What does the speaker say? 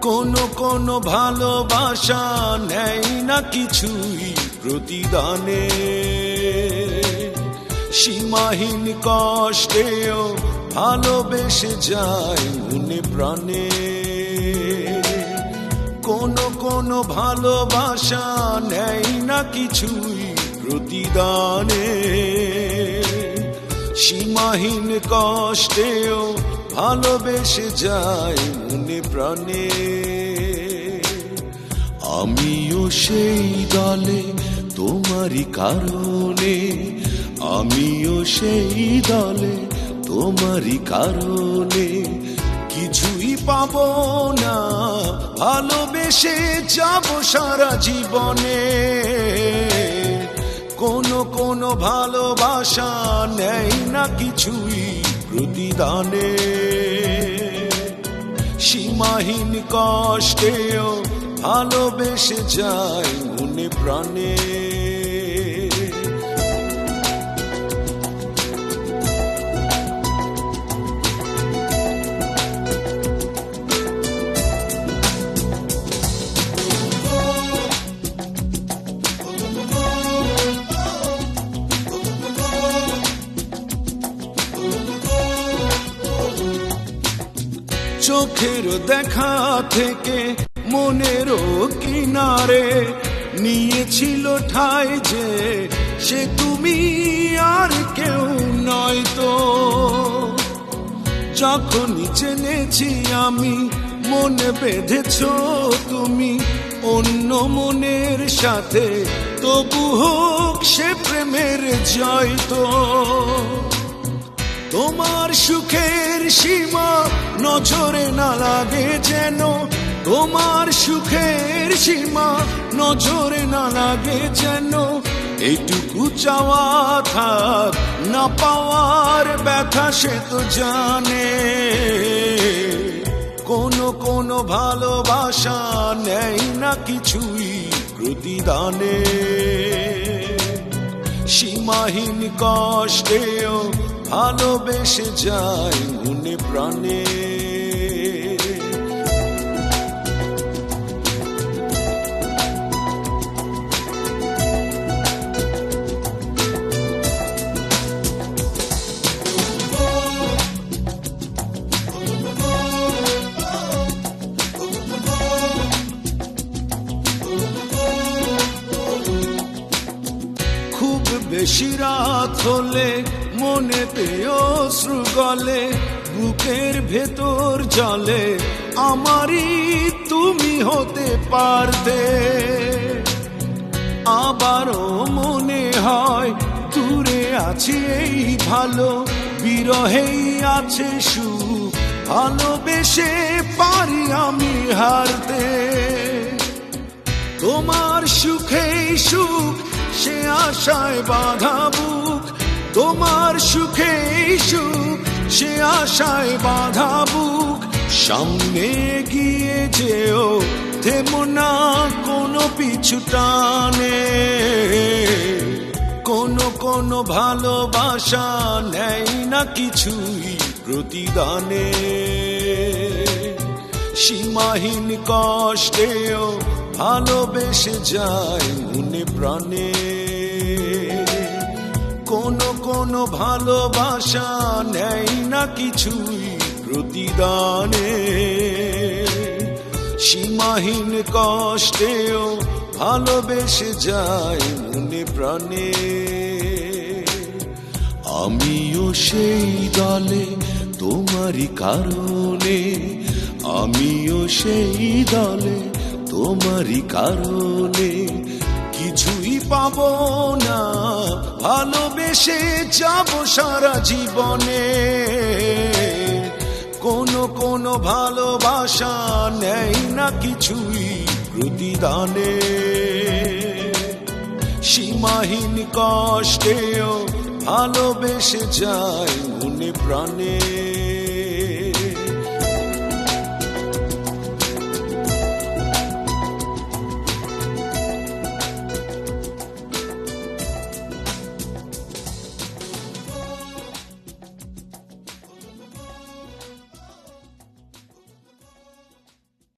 কোনো ভালোবাসা নেই না কিছুই প্রতিদানে, সীমাহীন কষ্টেও ভালোবেসে যায় মনে প্রাণে। কোনো ভালোবাসা নেই না কিছুই প্রতিদানে, সীমাহীন কষ্টেও ভালোবেসে যায় মনে প্রাণে। আমিও সেই দলে তোমারই কারণে, আমিও সেই দলে তোমারই কারণে, কিছুই পাবো না ভালোবেসে যাব সারা জীবনে। কোনো ভালোবাসা নেই না কিছুই প্রতিদানে, সীমাহীন কষ্টেও ভালোবেসে যায় মনে প্রাণে। চোখের দেখা থেকে মনেরও কিনারে নিয়েছিল ঠাঁই যে সে তুমি আর কেউ নয় তো। যখনই জেনেছি আমি মনে বেঁধেছ তুমি অন্য মনের সাথে, তবু হোক সে প্রেমের জয় তো। তোমার সুখের সীমা নজরে না লাগে যেন, তোমার সুখের সীমা নজরে না লাগে যেন, এইটুকু চাওয়া থাক না পাওয়ার ব্যথা সে তো জানে। কোনো ভালোবাসা নেই না কিছুই প্রতিদানে, সীমাহীন কষ্টেও ভালোবেসে যায় মনে প্রাণে। খুব বেশি রাত হলে মনেতে অশ্রু গলে, বুকের ভেতর জলে আমারই তুমি হতে পারতে। আবারও মনে হয় দূরে আছি এই ভালো, বিরহেই আছে সুখ, ভালোবেসে পারি আমি হারতে। তোমার সুখেই সুখ সে আশায় বাঁধা বুক, তোমার সুখেই সুখ সে আশায় বাঁধা বুক। সামনে গিয়ে যেও থেমো না কোনো পিছু টানে, কোনো ভালোবাসা নেই না কিছুই প্রতিদানে, সীমাহীন কষ্টেও ভালোবেসে যায় মনে প্রাণে। কোনো ভালোবাসা নেই না কিছুই প্রতিদানে, সীমাহীন কষ্টেও ভালোবেসে যায় মনে প্রাণে। আমিও সেই দলে তোমারই কারণে, আমিও সেই দলে তোমারই কারণে, কিছুই পাবো না ভালোবেসে যাব সারা জীবনে। কোনো ভালোবাসা নেই না কিছুই প্রতিদানে, সীমাহীন কষ্টেও ভালোবেসে যায় মনে প্রাণে।